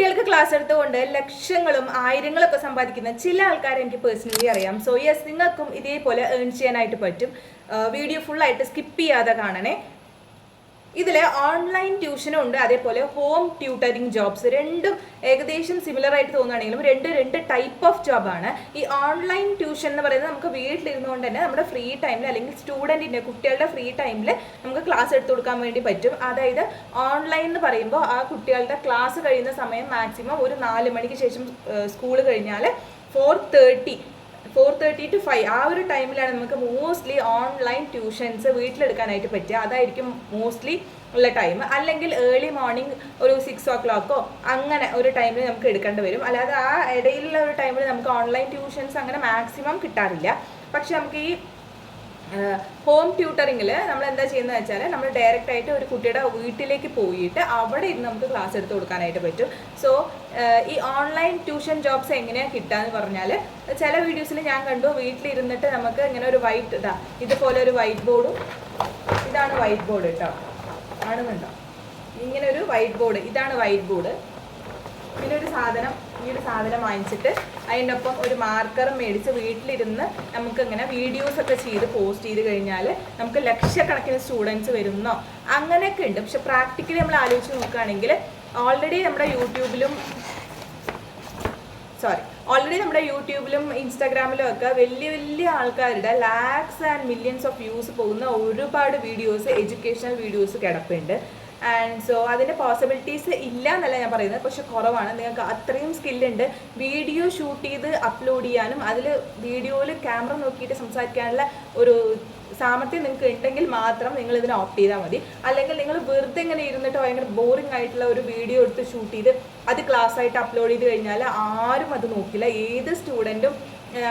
കുട്ടികൾക്ക് ക്ലാസ് എടുത്തുകൊണ്ട് ലക്ഷങ്ങളും ആയിരങ്ങളൊക്കെ സമ്പാദിക്കുന്ന ചില ആൾക്കാരെ എനിക്ക് പേഴ്സണലി അറിയാം. സോ യെസ്, നിങ്ങൾക്കും ഇതേപോലെ ഏൺ ചെയ്യാനായിട്ട് പറ്റും. വീഡിയോ ഫുള്ളായിട്ട് സ്കിപ്പ് ചെയ്യാതെ കാണണേ. ഇതിൽ ഓൺലൈൻ ട്യൂഷനും ഉണ്ട്, അതേപോലെ ഹോം ട്യൂട്ടറിങ് ജോബ്സ്. രണ്ടും ഏകദേശം സിമിലർ ആയിട്ട് തോന്നുകയാണെങ്കിലും രണ്ട് ടൈപ്പ് ഓഫ് ജോബാണ്. ഈ ഓൺലൈൻ ട്യൂഷൻ എന്ന് പറയുന്നത് നമുക്ക് വീട്ടിലിരുന്നുകൊണ്ട് തന്നെ നമ്മുടെ ഫ്രീ ടൈമിൽ അല്ലെങ്കിൽ സ്റ്റുഡൻറ്റിൻ്റെ കുട്ടികളുടെ ഫ്രീ ടൈമിൽ നമുക്ക് ക്ലാസ് എടുത്തു കൊടുക്കാൻ വേണ്ടി പറ്റും. അതായത് ഓൺലൈൻ എന്ന് പറയുമ്പോൾ ആ കുട്ടികളുടെ ക്ലാസ് കഴിയുന്ന സമയം മാക്സിമം ഒരു 4 മണിക്ക് ശേഷം സ്കൂൾ കഴിഞ്ഞാൽ 4:30 to 5 ആ ഒരു ടൈമിലാണ് നമുക്ക് മോസ്റ്റ്ലി ഓൺലൈൻ ട്യൂഷൻസ് വീട്ടിലെടുക്കാനായിട്ട് പറ്റുക. അതായിരിക്കും മോസ്റ്റ്ലി ഉള്ള ടൈം. അല്ലെങ്കിൽ ഏർലി മോർണിംഗ് ഒരു 6 o'clock അങ്ങനെ ഒരു ടൈമിൽ നമുക്ക് എടുക്കേണ്ടി വരും. അല്ലാതെ ആ ഇടയിലുള്ള ഒരു ടൈമിൽ നമുക്ക് ഓൺലൈൻ ട്യൂഷൻസ് അങ്ങനെ മാക്സിമം കിട്ടാറില്ല. പക്ഷെ നമുക്ക് ഈ ഹോം ട്യൂട്ടറിങ്ങിൽ നമ്മൾ എന്താ ചെയ്യുന്നത് വെച്ചാൽ നമ്മൾ ഡയറക്റ്റ് ആയിട്ട് ഒരു കുട്ടിയുടെ വീട്ടിലേക്ക് പോയിട്ട് അവിടെ ഇരുന്ന് നമുക്ക് ക്ലാസ് എടുത്ത് കൊടുക്കാനായിട്ട് പറ്റും. സോ ഈ ഓൺലൈൻ ട്യൂഷൻ ജോബ്സ് എങ്ങനെയാണ് കിട്ടുകയെന്ന് പറഞ്ഞാൽ, ചില വീഡിയോസിൽ ഞാൻ കണ്ടു വീട്ടിലിരുന്നിട്ട് നമുക്ക് ഇങ്ങനെ ഒരു ഇതുപോലെ ഒരു വൈറ്റ് ബോർഡും, ഇതാണ് വൈറ്റ് ബോർഡ് കേട്ടോ, കാണുന്നുണ്ടോ? ഇങ്ങനെ ഒരു വൈറ്റ് ബോർഡ്, ഇതാണ് വൈറ്റ് ബോർഡ്. ഇങ്ങനെ ഒരു സാധനം, ഈ ഒരു സാധനം വാങ്ങിച്ചിട്ട് അതിൻ്റെ ഒപ്പം ഒരു മാർക്കറും മേടിച്ച് വീട്ടിലിരുന്ന് നമുക്ക് ഇങ്ങനെ വീഡിയോസൊക്കെ ചെയ്ത് പോസ്റ്റ് ചെയ്ത് കഴിഞ്ഞാൽ നമുക്ക് ലക്ഷക്കണക്കിന് സ്റ്റുഡൻസ് വരുന്നോ അങ്ങനെയൊക്കെ ഉണ്ട്. പക്ഷെ പ്രാക്ടിക്കലി നമ്മൾ ആലോചിച്ച് നോക്കുകയാണെങ്കിൽ ഓൾറെഡി നമ്മുടെ യൂട്യൂബിലും ഇൻസ്റ്റാഗ്രാമിലും ഒക്കെ വലിയ ആൾക്കാരുടെ lakhs and millions of views പോകുന്ന ഒരുപാട് വീഡിയോസ്, എഡ്യൂക്കേഷണൽ വീഡിയോസ് കിടപ്പുണ്ട്. ആൻഡ് സോ അതിൻ്റെ പോസിബിലിറ്റീസ് ഇല്ല എന്നല്ല ഞാൻ പറയുന്നത്, പക്ഷെ കുറവാണ്. നിങ്ങൾക്ക് അത്രയും സ്കില്ലുണ്ട് വീഡിയോ ഷൂട്ട് ചെയ്ത് അപ്ലോഡ് ചെയ്യാനും അതിൽ വീഡിയോയിൽ ക്യാമറ നോക്കിയിട്ട് സംസാരിക്കാനുള്ള ഒരു സാമർത്ഥ്യം നിങ്ങൾക്ക് ഉണ്ടെങ്കിൽ മാത്രം നിങ്ങൾ ഇതിനെ ഓപ്റ്റ് ചെയ്താൽ മതി. അല്ലെങ്കിൽ നിങ്ങൾ വെറുതെ ഇങ്ങനെ ഇരുന്നിട്ട് ഭയങ്കര ബോറിംഗ് ആയിട്ടുള്ള ഒരു വീഡിയോ എടുത്ത് ഷൂട്ട് ചെയ്ത് അത് ക്ലാസ് ആയിട്ട് അപ്ലോഡ് ചെയ്ത് കഴിഞ്ഞാൽ ആരും അത് നോക്കില്ല. ഏത് സ്റ്റുഡൻറ്റും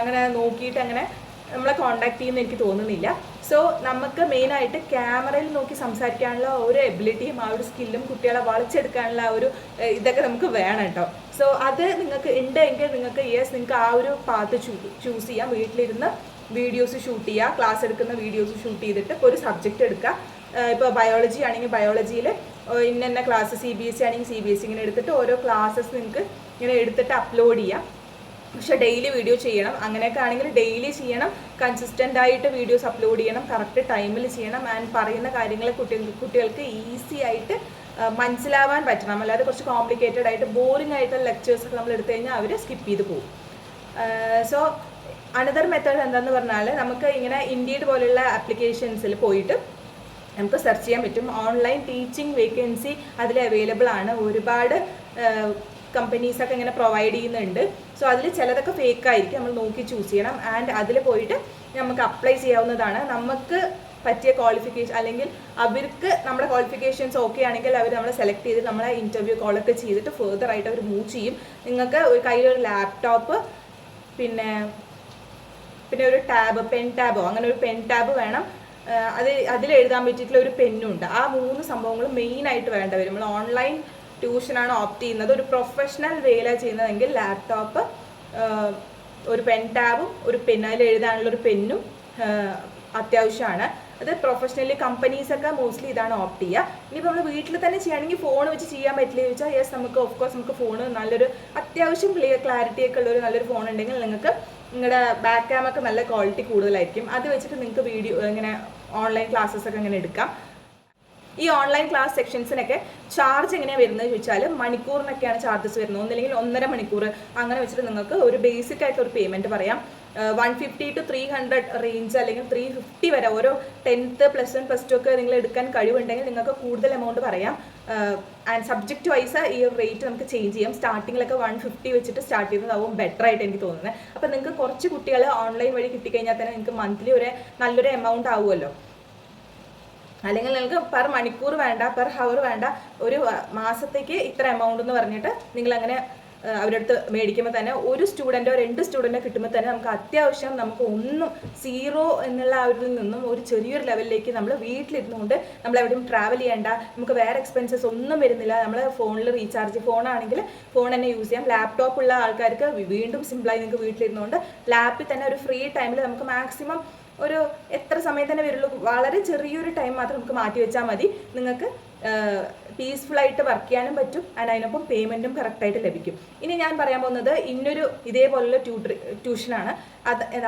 അങ്ങനെ നോക്കിയിട്ട് അങ്ങനെ നമ്മളെ കോണ്ടാക്ട് ചെയ്യുമെന്ന് എനിക്ക് തോന്നുന്നില്ല. സോ നമുക്ക് മെയിനായിട്ട് ക്യാമറയിൽ നോക്കി സംസാരിക്കാനുള്ള ഒരു എബിലിറ്റിയും ആ ഒരു സ്കില്ലും കുട്ടികളെ വളച്ചെടുക്കാനുള്ള ഒരു ഇതൊക്കെ നമുക്ക് വേണം കേട്ടോ. സോ അത് നിങ്ങൾക്ക് ഉണ്ടെങ്കിൽ നിങ്ങൾക്ക് ആ ഒരു പാത്ത് ചൂസ് ചെയ്യാം. വീട്ടിലിരുന്ന് വീഡിയോസ് ഷൂട്ട് ചെയ്യുക, ക്ലാസ് എടുക്കുന്ന വീഡിയോസ് ഷൂട്ട് ചെയ്തിട്ട് ഇപ്പോൾ ഒരു സബ്ജക്റ്റ് എടുക്കുക. ഇപ്പോൾ ബയോളജി ആണെങ്കിൽ ബയോളജിയിൽ ഇന്ന ക്ലാസ്, CBSE ആണെങ്കിൽ CBSE ഇങ്ങനെ എടുത്തിട്ട് ഓരോ ക്ലാസ്സസ് നിങ്ങൾക്ക് ഇങ്ങനെ എടുത്തിട്ട് അപ്ലോഡ് ചെയ്യാം. പക്ഷെ ഡെയിലി വീഡിയോ ചെയ്യണം. അങ്ങനെയൊക്കെ ആണെങ്കിൽ ഡെയിലി ചെയ്യണം, കൺസിസ്റ്റൻ്റ് ആയിട്ട് വീഡിയോസ് അപ്ലോഡ് ചെയ്യണം, കറക്റ്റ് ടൈമിൽ ചെയ്യണം. ആൻഡ് പറയുന്ന കാര്യങ്ങൾ കുട്ടികൾക്ക് ഈസി ആയിട്ട് മനസ്സിലാവാൻ പറ്റണം. അല്ലാതെ കുറച്ച് കോംപ്ലിക്കേറ്റഡ് ആയിട്ട് ബോറിംഗ് ആയിട്ടുള്ള ലെക്ചേഴ്സൊക്കെ നമ്മൾ എടുത്തു കഴിഞ്ഞാൽ അവർ സ്കിപ്പ് ചെയ്ത് പോകും. സോ അനദർ മെത്തേഡ് എന്താണെന്ന് പറഞ്ഞാൽ, നമുക്ക് ഇങ്ങനെ ഇൻഡീഡ് പോലുള്ള ആപ്ലിക്കേഷൻസിൽ പോയിട്ട് നമുക്ക് സെർച്ച് ചെയ്യാൻ പറ്റും. ഓൺലൈൻ ടീച്ചിങ് വേക്കൻസി അതിൽ അവൈലബിൾ ആണ്. ഒരുപാട് കമ്പനീസൊക്കെ ഇങ്ങനെ പ്രൊവൈഡ് ചെയ്യുന്നുണ്ട്. സോ അതിൽ ചിലതൊക്കെ ഫേക്ക് ആയിരിക്കും, നമ്മൾ നോക്കി ചൂസ് ചെയ്യണം. ആൻഡ് അതിൽ പോയിട്ട് നമുക്ക് അപ്ലൈ ചെയ്യാവുന്നതാണ്. നമുക്ക് പറ്റിയ ക്വാളിഫിക്കേഷൻ അല്ലെങ്കിൽ അവർക്ക് നമ്മുടെ ക്വാളിഫിക്കേഷൻസ് ഓക്കെ ആണെങ്കിൽ അവർ നമ്മളെ സെലക്ട് ചെയ്ത് നമ്മളെ ഇൻ്റർവ്യൂ കോളൊക്കെ ചെയ്തിട്ട് ഫെർദർ ആയിട്ട് അവർ മൂവ് ചെയ്യും. നിങ്ങൾക്ക് ഒരു കയ്യിലൊരു ലാപ്ടോപ്പ്, പിന്നെ ഒരു പെൻ ടാബോ അങ്ങനെ ഒരു പെൻ ടാബ് വേണം. അതിൽ എഴുതാൻ പറ്റിയിട്ടുള്ള ഒരു പെന്നുണ്ട്. ആ 3 സംഭവങ്ങളും മെയിനായിട്ട് വേണ്ട വരും. നമ്മൾ ഓൺലൈൻ ട്യൂഷനാണ് ഓപ്റ്റ് ചെയ്യുന്നത്, ഒരു പ്രൊഫഷണൽ വേയിലാണ് ചെയ്യുന്നതെങ്കിൽ ലാപ്ടോപ്പ്, ഒരു പെൻ ടാബും ഒരു പെൻ, അതിൽ എഴുതാനുള്ളൊരു പെന്നും അത്യാവശ്യമാണ്. അത് പ്രൊഫഷണലി കമ്പനീസൊക്കെ മോസ്റ്റ്ലി ഇതാണ് ഓപ്റ്റ് ചെയ്യുക. ഇനിയിപ്പോൾ നമ്മൾ വീട്ടിൽ തന്നെ ചെയ്യുകയാണെങ്കിൽ ഫോൺ വെച്ച് ചെയ്യാൻ പറ്റില്ല ചോദിച്ചാൽ യെസ്, നമുക്ക് ഓഫ്കോഴ്സ് നമുക്ക് ഫോണ് നല്ലൊരു അത്യാവശ്യം ക്ലാരിറ്റി ഒക്കെ ഉള്ളൊരു നല്ലൊരു ഫോൺ ഉണ്ടെങ്കിൽ നിങ്ങൾക്ക് നിങ്ങളുടെ ബാക്ക് ക്യാമൊക്കെ നല്ല ക്വാളിറ്റി കൂടുതലായിരിക്കും. അത് വെച്ചിട്ട് നിങ്ങൾക്ക് വീഡിയോ ഇങ്ങനെ ഓൺലൈൻ ക്ലാസ്സസ് ഒക്കെ ഇങ്ങനെ എടുക്കാം. ഈ ഓൺലൈൻ ക്ലാസ് സെക്ഷൻസിനൊക്കെ ചാർജ് എങ്ങനെയാണ് വരുന്നത് ചോദിച്ചാൽ മണിക്കൂറിനൊക്കെയാണ് ചാർജസ് വരുന്നത്. ഒന്നില്ലെങ്കിൽ 1.5 മണിക്കൂർ അങ്ങനെ വെച്ചിട്ട് നിങ്ങൾക്ക് ഒരു ബേസിക് ആയിട്ട് ഒരു പേയ്മെൻറ്റ് പറയാം. 150 to 300 റേഞ്ച് അല്ലെങ്കിൽ 350 വരെ. ഓരോ 10th +1 +2 ഒക്കെ നിങ്ങൾ എടുക്കാൻ കഴിവുണ്ടെങ്കിൽ നിങ്ങൾക്ക് കൂടുതൽ എമൗണ്ട് പറയാം. ആൻഡ് സബ്ജക്റ്റ് വൈസ് ഈ റേറ്റ് നമുക്ക് ചേഞ്ച് ചെയ്യാം. സ്റ്റാർട്ടിങ്ങിലൊക്കെ 150 വെച്ചിട്ട് സ്റ്റാർട്ട് ചെയ്യുന്നതാവും ബെറ്റർ ആയിട്ട് എനിക്ക് തോന്നുന്നത്. അപ്പോൾ നിങ്ങൾക്ക് കുറച്ച് കുട്ടികൾ ഓൺലൈൻ വഴി കിട്ടിക്കഴിഞ്ഞാൽ തന്നെ നിങ്ങൾക്ക് മന്ത്ലി നല്ലൊരു എമൗണ്ട് ആവുമല്ലോ. അല്ലെങ്കിൽ നിങ്ങൾക്ക് പെർ മണിക്കൂർ വേണ്ട, പെർ ഹവർ വേണ്ട, ഒരു മാസത്തേക്ക് ഇത്ര എമൗണ്ട് എന്ന് പറഞ്ഞിട്ട് നിങ്ങളങ്ങനെ അവരുടെ അടുത്ത് മേടിക്കുമ്പോൾ തന്നെ ഒരു സ്റ്റുഡൻറ്റോ 2 സ്റ്റുഡൻറ്റോ കിട്ടുമ്പോൾ തന്നെ നമുക്ക് അത്യാവശ്യം നമുക്ക് ഒന്നും 0 എന്നുള്ള അവരിൽ നിന്നും ഒരു ചെറിയൊരു ലെവലിലേക്ക് നമ്മൾ വീട്ടിലിരുന്നുകൊണ്ട് നമ്മൾ എവിടെയും ട്രാവൽ ചെയ്യേണ്ട, നമുക്ക് വേറെ എക്സ്പെൻസസ് ഒന്നും വരുന്നില്ല. നമ്മൾ ഫോണിൽ റീചാർജ്, ഫോണാണെങ്കിൽ ഫോൺ തന്നെ യൂസ് ചെയ്യാം. ലാപ്ടോപ്പ് ഉള്ള ആൾക്കാർക്ക് വീണ്ടും സിമ്പിളായി നിങ്ങൾക്ക് വീട്ടിലിരുന്നുകൊണ്ട് ലാപ്പിൽ തന്നെ ഒരു ഫ്രീ ടൈമിൽ നമുക്ക് മാക്സിമം ഒരു എത്ര സമയം തന്നെ വരുള്ളൂ, വളരെ ചെറിയൊരു ടൈം മാത്രം നമുക്ക് മാറ്റി വെച്ചാൽ മതി. നിങ്ങൾക്ക് പീസ്ഫുള്ളായിട്ട് വർക്ക് ചെയ്യാനും പറ്റും ആൻഡ് അതിനൊപ്പം പേയ്മെൻറ്റും കറക്റ്റായിട്ട് ലഭിക്കും. ഇനി ഞാൻ പറയാൻ പോകുന്നത് ഇതേപോലുള്ള ട്യൂഷനാണ്.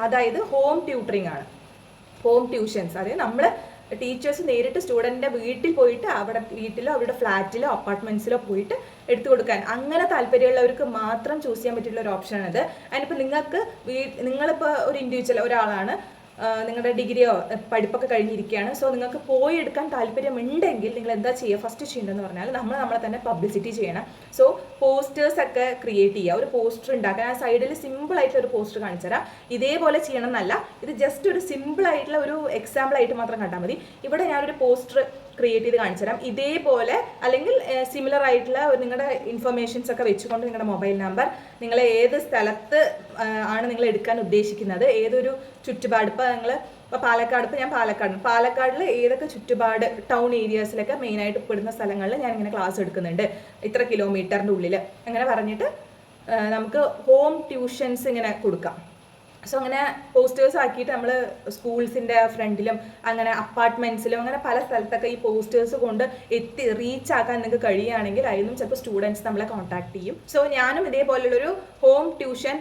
അതായത് ഹോം ട്യൂട്ടറിങ് ആണ്. ഹോം ട്യൂഷൻസ്, അതായത് നമ്മൾ ടീച്ചേഴ്സ് നേരിട്ട് സ്റ്റുഡൻറ്റിൻ്റെ വീട്ടിൽ പോയിട്ട് വീട്ടിലോ അവരുടെ ഫ്ലാറ്റിലോ അപ്പാർട്ട്മെൻറ്റ്സിലോ പോയിട്ട് എടുത്തു കൊടുക്കാൻ, അങ്ങനെ താല്പര്യമുള്ളവർക്ക് മാത്രം ചൂസ് ചെയ്യാൻ പറ്റിയുള്ള ഒരു ഓപ്ഷനാണിത്. അതിനിപ്പോൾ നിങ്ങളിപ്പോൾ ഒരു ഇൻഡിവിജ്വൽ ഒരാളാണ്, നിങ്ങളുടെ ഡിഗ്രിയോ പഠിപ്പൊക്കെ കഴിഞ്ഞിരിക്കുകയാണ്. സോ നിങ്ങൾക്ക് പോയി എടുക്കാൻ താല്പര്യമുണ്ടെങ്കിൽ നിങ്ങൾ എന്താ ചെയ്യുക, ഫസ്റ്റ് ചെയ്യേണ്ടതെന്ന് പറഞ്ഞാൽ നമ്മളെ തന്നെ പബ്ലിസിറ്റി ചെയ്യണം. സോ പോസ്റ്റേഴ്സൊക്കെ ക്രിയേറ്റ് ചെയ്യുക, ഒരു പോസ്റ്റർ ഉണ്ടാക്കാൻ. ആ സൈഡിൽ സിമ്പിളായിട്ടുള്ള ഒരു പോസ്റ്റർ കാണിച്ചു തരാം. ഇതേപോലെ ചെയ്യണം എന്നല്ല, ഇത് ജസ്റ്റ് ഒരു സിമ്പിളായിട്ടുള്ള ഒരു എക്സാമ്പിളായിട്ട് മാത്രം കണ്ടാൽ മതി. ഇവിടെ ഞാനൊരു പോസ്റ്റർ ക്രിയേറ്റ് ചെയ്ത് കാണിച്ചു തരാം. ഇതേപോലെ അല്ലെങ്കിൽ സിമിലർ ആയിട്ടുള്ള നിങ്ങളുടെ ഇൻഫർമേഷൻസ് ഒക്കെ വെച്ചുകൊണ്ട് നിങ്ങളുടെ മൊബൈൽ നമ്പർ, നിങ്ങൾ ഏത് സ്ഥലത്ത് ആണ് നിങ്ങൾ എടുക്കാൻ ഉദ്ദേശിക്കുന്നത്, ഏതൊരു ചുറ്റുപാട്, ഇപ്പോൾ ഞാൻ പാലക്കാടിൽ ഏതൊക്കെ ചുറ്റുപാട് ടൗൺ ഏരിയാസിലൊക്കെ മെയിനായിട്ട് പെടുന്ന സ്ഥലങ്ങളിൽ ഞാൻ ഇങ്ങനെ ക്ലാസ് എടുക്കുന്നുണ്ട്, ഇത്ര കിലോമീറ്ററിൻ്റെ ഉള്ളിൽ, അങ്ങനെ പറഞ്ഞിട്ട് നമുക്ക് ഹോം ട്യൂഷൻസ് ഇങ്ങനെ കൊടുക്കാം. സോ അങ്ങനെ പോസ്റ്റേഴ്സ് ആക്കിയിട്ട് നമ്മൾ സ്കൂൾസിൻ്റെ ഫ്രണ്ടിലും അങ്ങനെ അപ്പാർട്ട്മെൻറ്റ്സിലും അങ്ങനെ പല സ്ഥലത്തൊക്കെ ഈ പോസ്റ്റേഴ്സ് കൊണ്ട് റീച്ച് ആക്കാൻ നിങ്ങൾക്ക് കഴിയുകയാണെങ്കിൽ അതിനും ചിലപ്പോൾ സ്റ്റുഡൻസ് നമ്മളെ കോൺടാക്ട് ചെയ്യും. സോ ഞാനും ഇതേപോലുള്ളൊരു ഹോം ട്യൂഷൻ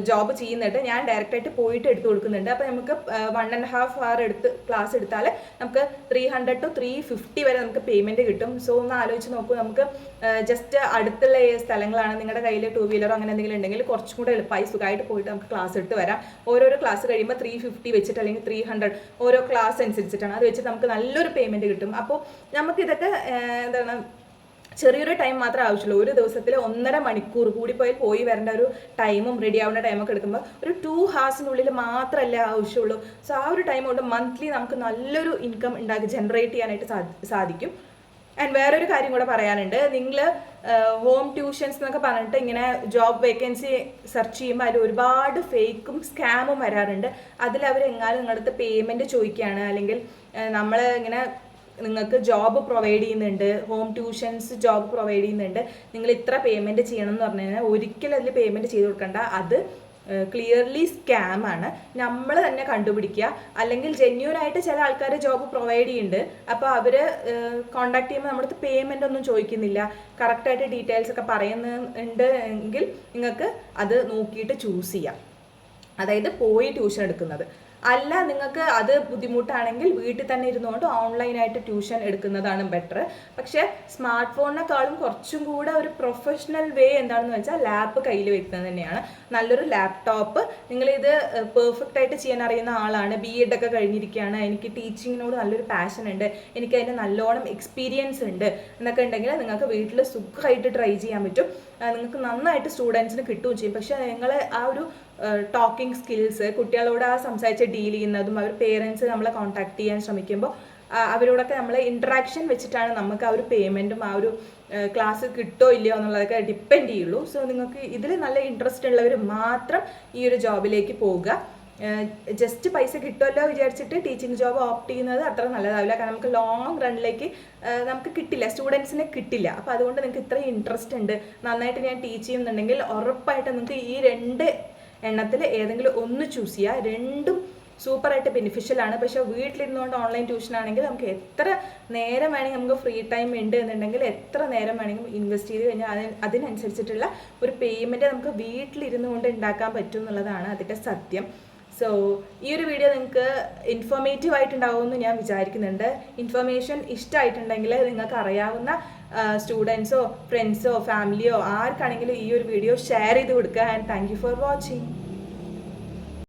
ജോബ് ചെയ്യുന്നുണ്ട്. ഞാൻ ഡയറക്റ്റായിട്ട് പോയിട്ട് എടുത്തു കൊടുക്കുന്നുണ്ട്. അപ്പോൾ നമുക്ക് 1.5 hour ക്ലാസ് എടുത്താൽ നമുക്ക് 300 to 350 വരെ നമുക്ക് പേയ്മെൻറ്റ് കിട്ടും. സോ ഒന്ന് ആലോചിച്ച് നോക്കൂ, നമുക്ക് ജസ്റ്റ് അടുത്തുള്ള സ്ഥലങ്ങളാണ്, നിങ്ങളുടെ കയ്യിൽ 2 വീലറോ അങ്ങനെ എന്തെങ്കിലും ഉണ്ടെങ്കിൽ കുറച്ചും കൂടെ എളുപ്പമായി സുഖമായിട്ട് പോയിട്ട് നമുക്ക് ക്ലാസ് എടുത്ത് വരാം. ഓരോരോ ക്ലാസ് കഴിയുമ്പോൾ 350 വെച്ചിട്ട് അല്ലെങ്കിൽ 300 ഓരോ ക്ലാസ് അനുസരിച്ചിട്ടാണ്, അത് വെച്ചിട്ട് നമുക്ക് നല്ലൊരു പേയ്മെൻറ്റ് കിട്ടും. അപ്പോൾ നമുക്കിതൊക്കെ എന്താണ്, ചെറിയൊരു ടൈം മാത്രമേ ആവശ്യമുള്ളൂ. ഒരു ദിവസത്തിൽ 1.5 മണിക്കൂർ കൂടി പോയി വരേണ്ട ഒരു ടൈമും റെഡി ആവേണ്ട ടൈമൊക്കെ എടുക്കുമ്പോൾ ഒരു 2 hours മാത്രമല്ലേ ആവശ്യമുള്ളൂ. സോ ആ ഒരു ടൈം കൊണ്ട് മന്ത്ലി നമുക്ക് നല്ലൊരു ഇൻകം ജനറേറ്റ് ചെയ്യാനായിട്ട് സാധിക്കും. ആൻഡ് വേറൊരു കാര്യം കൂടെ പറയാനുണ്ട്, നിങ്ങൾ ഹോം ട്യൂഷൻസ് എന്നൊക്കെ പറഞ്ഞിട്ട് ഇങ്ങനെ ജോബ് വേക്കൻസി സെർച്ച് ചെയ്യുമ്പോൾ അതിൽ ഒരുപാട് ഫേക്കും സ്കാമും വരാറുണ്ട്. അതിലവരെങ്ങാനും നിങ്ങളുടെ അടുത്ത് പേയ്മെൻറ്റ് ചോദിക്കുകയാണ്, അല്ലെങ്കിൽ നമ്മൾ ഇങ്ങനെ നിങ്ങൾക്ക് ജോബ് പ്രൊവൈഡ് ചെയ്യുന്നുണ്ട്, ഹോം ട്യൂഷൻസ് ജോബ് പ്രൊവൈഡ് ചെയ്യുന്നുണ്ട്, നിങ്ങൾ ഇത്ര പേയ്മെൻറ്റ് ചെയ്യണം എന്ന് പറഞ്ഞു കഴിഞ്ഞാൽ ഒരിക്കലും അതിൽ പേയ്മെൻറ്റ് ചെയ്ത് കൊടുക്കണ്ട. അത് ക്ലിയർലി സ്കാമാണ്. നമ്മൾ തന്നെ കണ്ടുപിടിക്കുക. അല്ലെങ്കിൽ ജെന്യൂനായിട്ട് ചില ആൾക്കാർ ജോബ് പ്രൊവൈഡ് ചെയ്യുന്നുണ്ട്, അപ്പോൾ അവർ കോൺടാക്ട് ചെയ്യുമ്പോൾ നമ്മുടെ പേയ്മെൻ്റ് ഒന്നും ചോദിക്കുന്നില്ല, കറക്റ്റായിട്ട് ഡീറ്റെയിൽസ് ഒക്കെ പറയുന്നുണ്ട് എങ്കിൽ നിങ്ങൾക്ക് അത് നോക്കിയിട്ട് ചൂസ് ചെയ്യാം. അതായത് പോയി ട്യൂഷൻ എടുക്കുന്നത്. അല്ല, നിങ്ങൾക്ക് അത് ബുദ്ധിമുട്ടാണെങ്കിൽ വീട്ടിൽ തന്നെ ഇരുന്നുകൊണ്ട് ഓൺലൈനായിട്ട് ട്യൂഷൻ എടുക്കുന്നതാണ് ബെറ്റർ. പക്ഷേ സ്മാർട്ട് ഫോണിനെക്കാളും കുറച്ചും കൂടെ ഒരു പ്രൊഫഷണൽ വേ എന്താണെന്ന് വെച്ചാൽ ലാപ്പ് കയ്യിൽ വെക്കുന്നത് തന്നെയാണ്. നല്ലൊരു ലാപ്ടോപ്പ്, നിങ്ങളിത് പെർഫെക്റ്റ് ആയിട്ട് ചെയ്യാൻ അറിയുന്ന ആളാണ്, BEd ഒക്കെ കഴിഞ്ഞിരിക്കുകയാണ്, എനിക്ക് ടീച്ചിങ്ങിനോട് നല്ലൊരു പാഷൻ ഉണ്ട്, എനിക്ക് അതിന് നല്ലോണം എക്സ്പീരിയൻസ് ഉണ്ട് എന്നൊക്കെ ഉണ്ടെങ്കിൽ നിങ്ങൾക്ക് വീട്ടിൽ സുഖമായിട്ട് ട്രൈ ചെയ്യാൻ പറ്റും. നിങ്ങൾക്ക് നന്നായിട്ട് സ്റ്റുഡൻസിന് കിട്ടുകയും ചെയ്യും. പക്ഷേ നിങ്ങൾ ആ ഒരു ടോക്കിംഗ് സ്കിൽസ്, കുട്ടികളോട് ആ സംസാരിച്ച് ഡീൽ ചെയ്യുന്നതും അവർ പേരൻസ് നമ്മളെ കോൺടാക്ട് ചെയ്യാൻ ശ്രമിക്കുമ്പോൾ അവരോടൊക്കെ നമ്മൾ ഇൻട്രാക്ഷൻ വെച്ചിട്ടാണ് നമുക്ക് ആ ഒരു പേയ്മെൻറ്റും ആ ഒരു ക്ലാസ് കിട്ടോ ഇല്ലയോ എന്നുള്ളതൊക്കെ ഡിപ്പെൻഡ് ചെയ്യുള്ളൂ. സോ നിങ്ങൾക്ക് ഇതിൽ നല്ല ഇൻട്രസ്റ്റ് ഉള്ളവർ മാത്രം ഈ ഒരു ജോബിലേക്ക് പോവുക. ജസ്റ്റ് പൈസ കിട്ടുമല്ലോ വിചാരിച്ചിട്ട് ടീച്ചിങ് ജോബ് ഓപ്റ്റ് ചെയ്യുന്നത് അത്ര നല്ലതാവില്ല. കാരണം നമുക്ക് ലോങ് റണ്ണിലേക്ക് നമുക്ക് കിട്ടില്ല, സ്റ്റുഡൻസിന് കിട്ടില്ല. അപ്പോൾ അതുകൊണ്ട് നിങ്ങൾക്ക് ഇത്രയും ഇൻട്രസ്റ്റ് ഉണ്ട്, നന്നായിട്ട് ഞാൻ ടീച്ച് ചെയ്യുന്നുണ്ടെങ്കിൽ ഉറപ്പായിട്ട് നിങ്ങൾക്ക് ഈ 2 എണ്ണത്തിൽ ഏതെങ്കിലും ഒന്ന് ചൂസ് ചെയ്യുക. രണ്ടും സൂപ്പറായിട്ട് ബെനിഫിഷ്യലാണ്. പക്ഷേ വീട്ടിലിരുന്നുകൊണ്ട് ഓൺലൈൻ ട്യൂഷൻ ആണെങ്കിൽ നമുക്ക് എത്ര നേരം വേണമെങ്കിൽ, നമുക്ക് ഫ്രീ ടൈം ഉണ്ട് എന്നുണ്ടെങ്കിൽ എത്ര നേരം വേണമെങ്കിലും ഇൻവെസ്റ്റ് ചെയ്ത് കഴിഞ്ഞാൽ അതിനനുസരിച്ചിട്ടുള്ള ഒരു പേയ്മെൻറ്റ് നമുക്ക് വീട്ടിലിരുന്നു കൊണ്ട് ഉണ്ടാക്കാൻ പറ്റും എന്നുള്ളതാണ് അതിൻ്റെ സത്യം. സോ ഈ ഒരു വീഡിയോ നിങ്ങൾക്ക് ഇൻഫോർമേറ്റീവ് ആയിട്ടുണ്ടാവുമെന്ന് ഞാൻ വിചാരിക്കുന്നുണ്ട്. ഇൻഫർമേഷൻ ഇഷ്ടമായിട്ടുണ്ടെങ്കിൽ നിങ്ങൾക്ക് അറിയാവുന്ന സ്റ്റുഡൻസോ ഫ്രണ്ട്സോ ഫാമിലിയോ ആർക്കാണെങ്കിലും ഈ ഒരു വീഡിയോ ഷെയർ ചെയ്ത് കൊടുക്കുക. And thank you for watching.